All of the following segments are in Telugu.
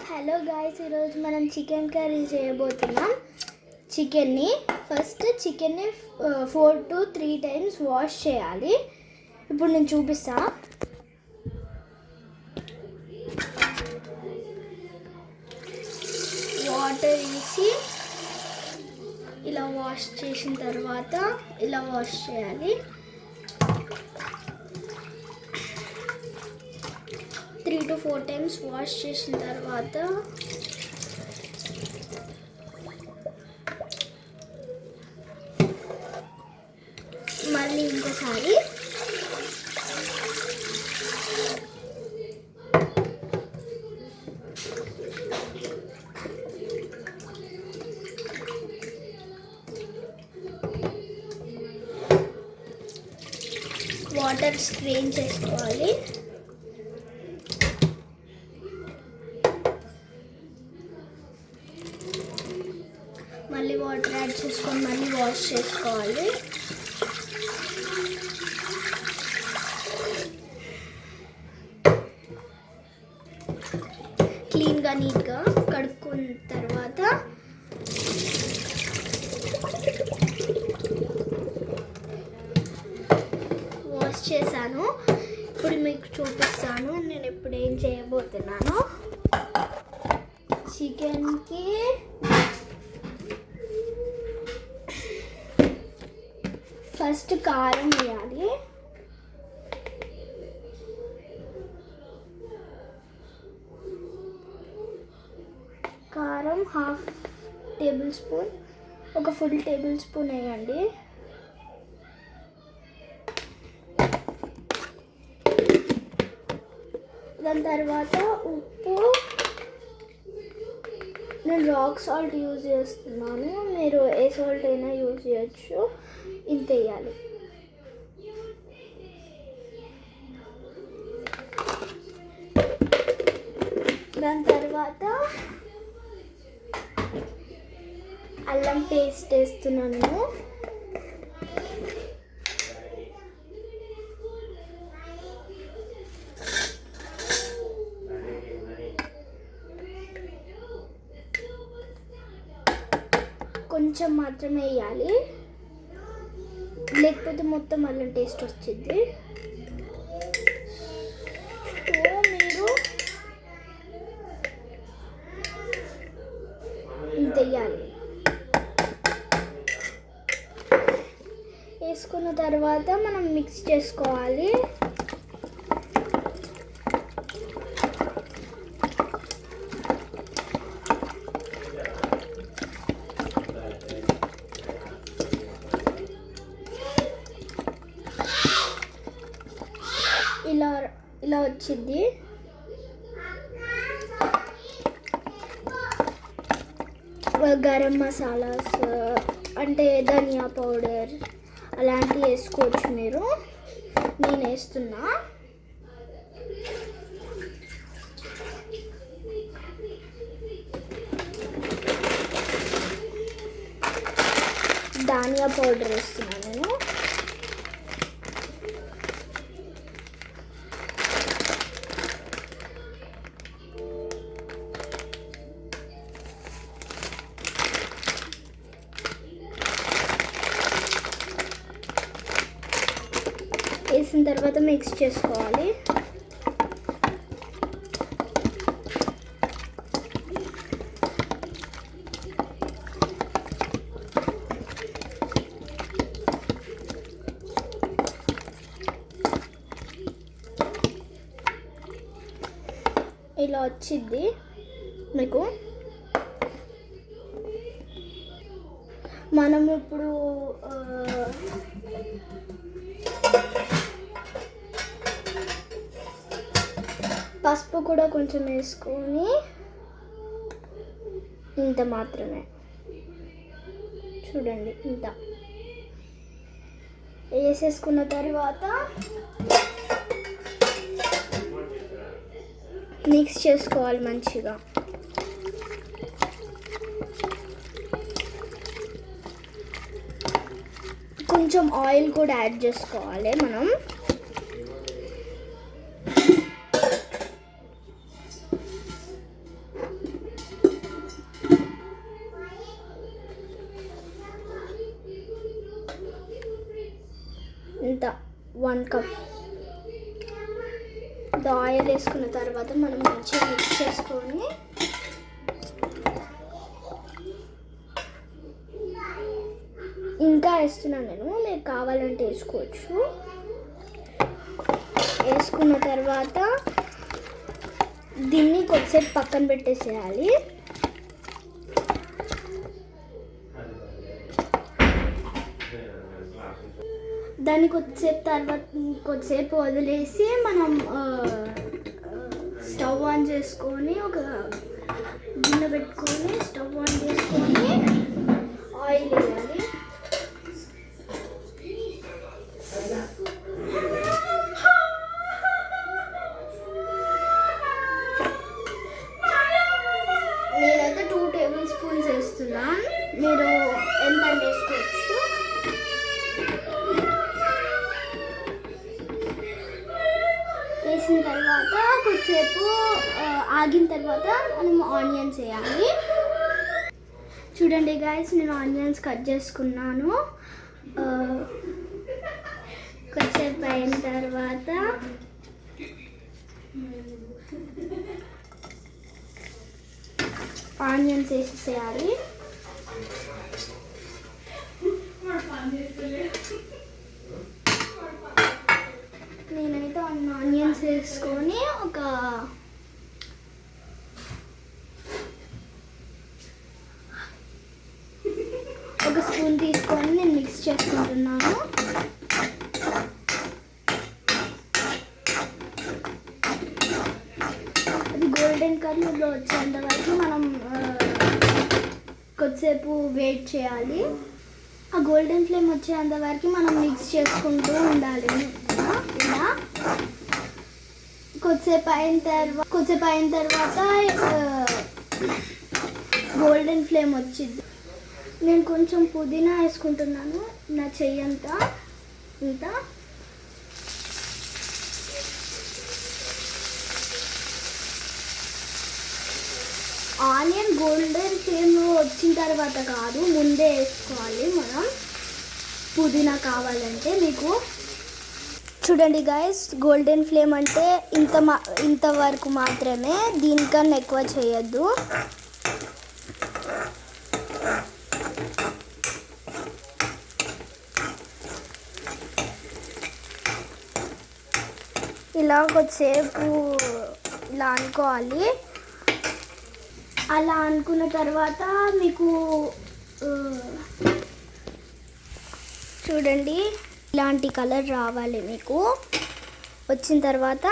హలో గాయ్స్, ఈరోజు మనం చికెన్ కర్రీ చేయబోతున్నాం. చికెన్ని 4 to 3 times వాష్ చేయాలి. ఇప్పుడు నేను చూపిస్తా. వాటర్ వేసి ఇలా వాష్ చేసిన తర్వాత ఇలా వాష్ చేయాలి. 3 to 4 times వాష్ చేసిన తర్వాత మళ్ళీ ఇంకోసారి వాటర్ స్ట్రెయిన్ చేసుకోవాలి. మళ్ళీ వాటర్ యాడ్ చేసుకొని మళ్ళీ వాష్ చేసుకోవాలి. క్లీన్గా నీట్గా కడుక్కున్న తర్వాత వాష్ చేశాను. ఇప్పుడు మీకు చూపిస్తాను నేను ఇప్పుడు ఏం చేయబోతున్నాను. చికెన్కి ఫస్ట్ కారం వేయాలి. కారం 1/2 టేబుల్ స్పూన్, ఒక ఫుల్ టేబుల్ స్పూన్ వేయండి. దాని తర్వాత ఉప్పు, నేను రాక్ సాల్ట్ యూజ్ చేస్తున్నాను, మీరు ఏ సాల్ట్ అయినా యూజ్ చేయొచ్చు. ఇంత వేయాలి. దాని తర్వాత అల్లం పేస్ట్ వేస్తున్నాను. కొంచెం మాత్రమే వేయాలి, లేకపోతే మొత్తం అల్లం టేస్ట్ వచ్చింది. సో మీరు ఇంత వేయాలి. వేసుకున్న తర్వాత మనం మిక్స్ చేసుకోవాలి. ఇలా వచ్చింది. గరం మసాలాస్ అంటే ధనియా పౌడర్ అలాంటివి వేసుకోవచ్చు మీరు. నేను వేస్తున్నా. ధనియా పౌడర్ వేస్తున్నాను నేను. వేసిన తర్వాత మిక్స్ చేసుకోవాలి. ఇలా వచ్చింది మీకు. మనం ఇప్పుడు పసుపు కూడా కొంచెం వేసుకొని, ఇంత మాత్రమే చూడండి, ఇంత వేసేసుకున్న తర్వాత మిక్స్ చేసుకోవాలి మంచిగా. కొంచెం ఆయిల్ కూడా యాడ్ చేసుకోవాలి మనం. 1 కప్ ఆయిల్ వేసుకున్న తర్వాత మనం మంచిగా మిక్స్ చేసుకొని ఇంకా వేస్తున్నాను నేను, మీరు కావాలంటే వేసుకోవచ్చు. వేసుకున్న తర్వాత దీన్ని కొద్దిసేపు పక్కన పెట్టేసేయాలి. దాన్ని కొద్దిసేపు వదిలేసి మనం స్టవ్ ఆన్ చేసుకొని ఒక గిన్నె పెట్టుకొని స్టవ్ ఆన్ చేసుకొని ఆయిల్ వేయాలి. నేనైతే 2 టేబుల్ స్పూన్స్ వేస్తున్నాను, మీరు ఎంత వేసుకోవచ్చు. వేసిన తర్వాత కొద్దిసేపు ఆగిన తర్వాత మనం ఆనియన్స్ వేయాలి. చూడండి గైస్, నేను ఆనియన్స్ కట్ చేసుకున్నాను. కొద్దిసేపు అయిన తర్వాత ఆనియన్స్ వేసేసేయాలి. నేనైతే ఆనియన్స్ వేసుకొని ఒక స్పూన్ తీసుకొని నేను మిక్స్ చేసుకుంటున్నాను. అది గోల్డెన్ కలర్లో వచ్చేంత వరకు మనం కొద్దిసేపు వెయిట్ చేయాలి. ఆ గోల్డెన్ ఫ్లేమ్ వచ్చేంత వరకు మనం మిక్స్ చేసుకుంటూ ఉండాలి. ఇలా కొద్దిసేపు అయిన తర్వాత గోల్డెన్ ఫ్లేమ్ వచ్చింది. నేను కొంచెం పుదీనా వేసుకుంటున్నాను, నా చెయ్యంతా ఇంత. ఆనియన్ గోల్డెన్ ఫ్లేమ్లో వచ్చిన తర్వాత కాదు, ముందే వేసుకోవాలి మనం పుదీనా కావాలంటే. మీకు చూడండి గైస్, గోల్డెన్ ఫ్లేమ్ అంటే ఇంతవరకు మాత్రమే, దీనికన్నా ఎక్కువ చేయొద్దు. ఇలా కొద్దిసేపు ఇలా అనుకోవాలి. అలా అనుకున్న తర్వాత మీకు చూడండి ఇలాంటి కలర్ రావాలి. మీకు వచ్చిన తర్వాత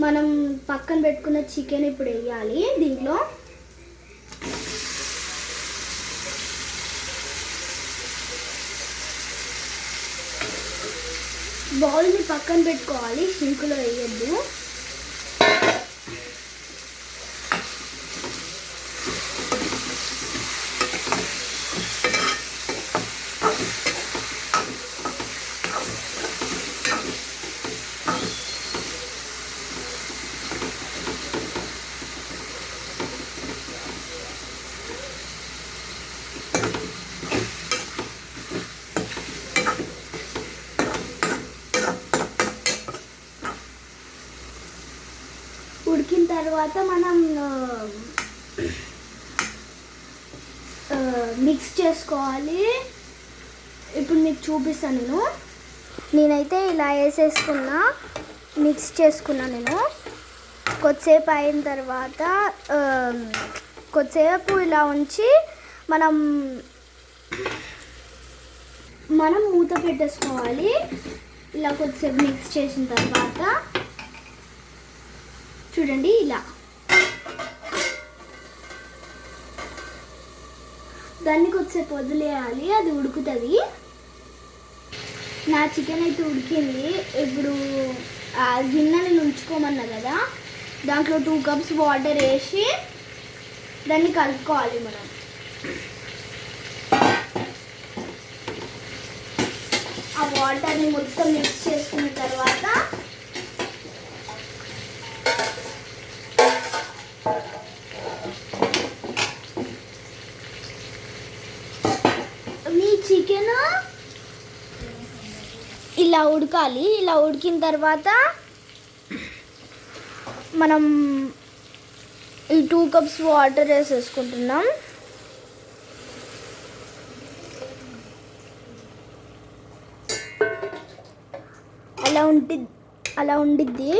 మనం పక్కన పెట్టుకున్న చికెన్ ఇప్పుడు వేయాలి దీంట్లో. బౌల్ని పక్కన పెట్టుకోవాలి, సింకులో వేయద్దు. ఉడికిన తర్వాత మనం మిక్స్ చేసుకోవాలి. ఇప్పుడు మీకు చూపిస్తాను. నేనైతే ఇలా వేసేసుకున్నా, మిక్స్ చేసుకున్నా. నేను కొద్దిసేపు అయిన తర్వాత కొద్దిసేపు ఇలా ఉంచి మనం మూత పెట్టేసుకోవాలి. ఇలా కొద్దిసేపు మిక్స్ చేసిన తర్వాత చూడండి ఇలా దాన్ని కొద్దిసేపు వదిలేయాలి, అది ఉడుకుతుంది. నా చికెన్ అయితే ఉడికింది. ఇప్పుడు ఆ గిన్నెని ఉంచుకోమన్నా కదా, దాంట్లో 2 కప్స్ వాటర్ వేసి దాన్ని కలుపుకోవాలి. మనం ఆ వాటర్ని మొత్తం మిక్స్ చేసుకున్న తర్వాత ఇలా ఉడకాలి. ఇలా ఉడికిన తర్వాత మనం ఈ 2 కప్స్ వాటర్ వేసేసుకుంటున్నాం. అలా ఉండిద్ది.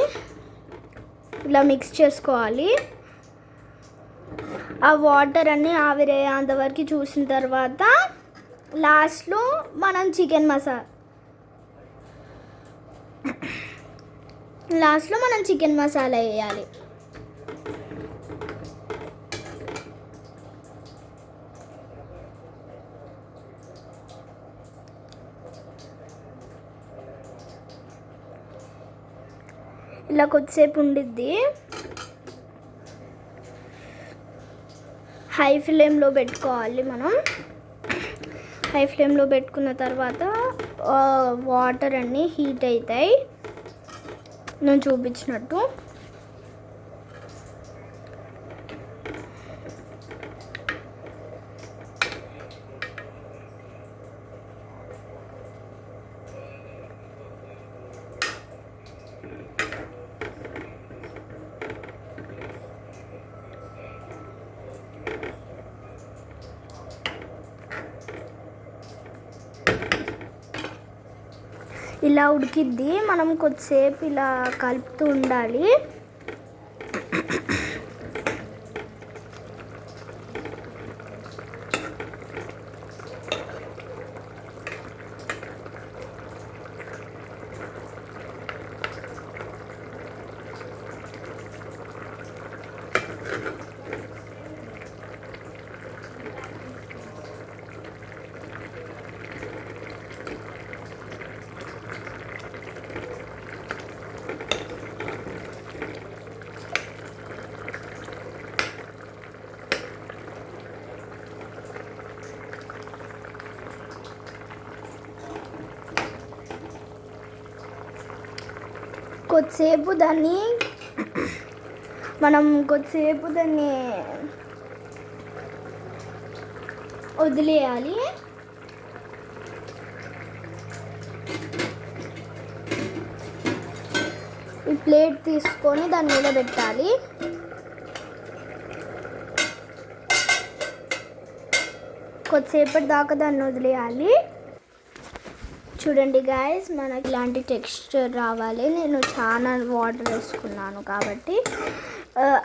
ఇలా మిక్స్ చేసుకోవాలి. ఆ వాటర్ అన్నీ ఆవిరేంతవరకు చూసిన తర్వాత లాస్ట్లో మనం చికెన్ మసాలా వేయాలి. ఇలా కొద్దిసేపు ఉండిద్ది. హై ఫ్లేమ్లో పెట్టుకోవాలి. మనం హై ఫ్లేమ్లో పెట్టుకున్న తర్వాత వాటర్ అన్నీ హీట్ అవుతాయి నేను చూపించినట్టు. ఇలా ఉడికిద్ది. మనం కొద్దిసేపు ఇలా కలుపుతూ ఉండాలి. కొద్దిసేపు దాన్ని వదిలేయాలి. ఈ ప్లేట్ తీసుకొని దాని మీద పెట్టాలి. కొద్దిసేపటి దాకా దాన్ని వదిలేయాలి. చూడండి గాయస్, మనకి ఇలాంటి టెక్స్చర్ రావాలి. నేను చాలా వాటర్ వేసుకున్నాను కాబట్టి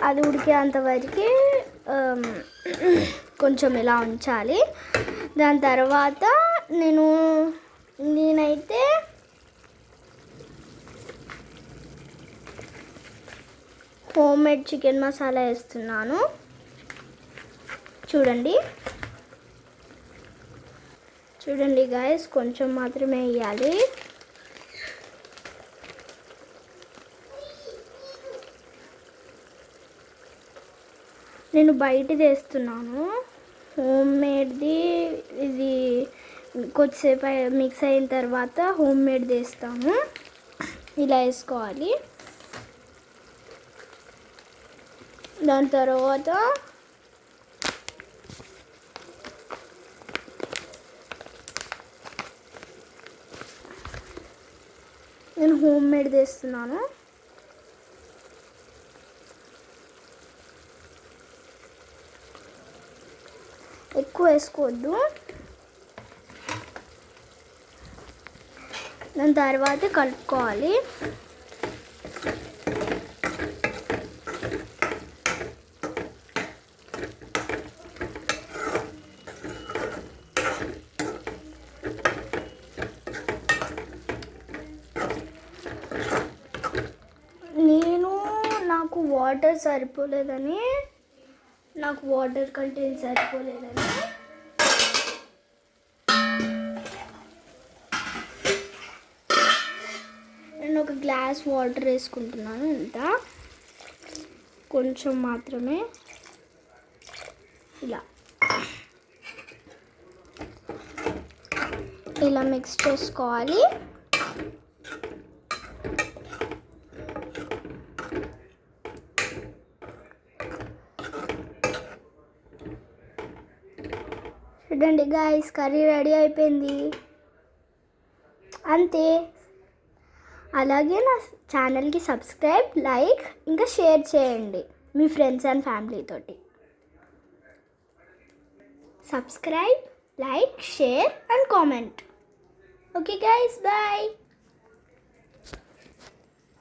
అది ఉడికేంతవరకు కొంచెం ఇలా ఉంచాలి. దాని తర్వాత నేనైతే హోమ్ మేడ్ చికెన్ మసాలా వేస్తున్నాను. చూడండి గాయస్, కొంచెం మాత్రమే వేయాలి. నేను బయటది వేస్తున్నాను. హోమ్ మేడ్ది ఇది కొద్దిసేపు మిక్స్ అయిన తర్వాత హోమ్ మేడ్ది వేస్తాము. ఇలా వేసుకోవాలి. దాని తర్వాత నేను హోమ్ మేడ్ వేస్తున్నాను. ఎక్కువ వేసుకోవద్దు. దాని తర్వాత కలుపుకోవాలి. నాకు వాటర్ సరిపోలేదని నేను ఒక గ్లాస్ వాటర్ వేసుకుంటున్నాను. ఇంత కొంచెం మాత్రమే. ఇలా మిక్స్ చేసుకోవాలి. చూడండి గాయ్స్, కర్రీ రెడీ అయిపోయింది. అంతే. అలాగే నా ఛానల్కి సబ్స్క్రైబ్, లైక్ ఇంకా షేర్ చేయండి మీ ఫ్రెండ్స్ అండ్ ఫ్యామిలీ తోటి. Subscribe, like, share and comment. Okay guys, bye.